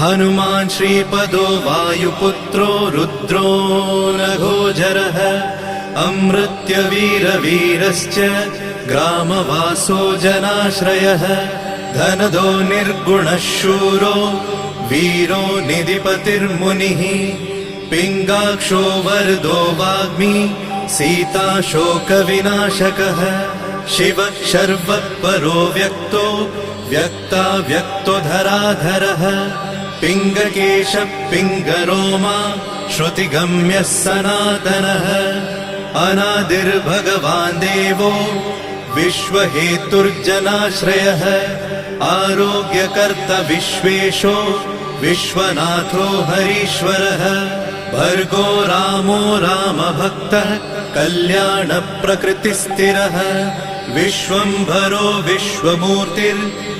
हनुमान् श्रीपदो वायुपुत्रो रुद्रो नघोजरः अमृत्यवीरवीरश्च ग्रामवासो जनाश्रयः धनदो निर्गुणः शूरो वीरो निधिपतिर्मुनिः पिङ्गाक्षो वरदो वाग्मी सीता शोकविनाशकः शिवः शर्वः परो व्यक्तो व्यक्तो धराधरः पिङ्गकेशः पिङ्गरोमा श्रुतिगम्यः सनातनः अनादिर्भगवान् देवो विश्वहेतुर्जनाश्रयः आरोग्यकर्ता विश्वेशो विश्वनाथो हरीश्वरः भर्गो रामो रामभक्तः कल्याणप्रकृतिस्थिरः विश्वम्भरो विश्वमूर्तिर्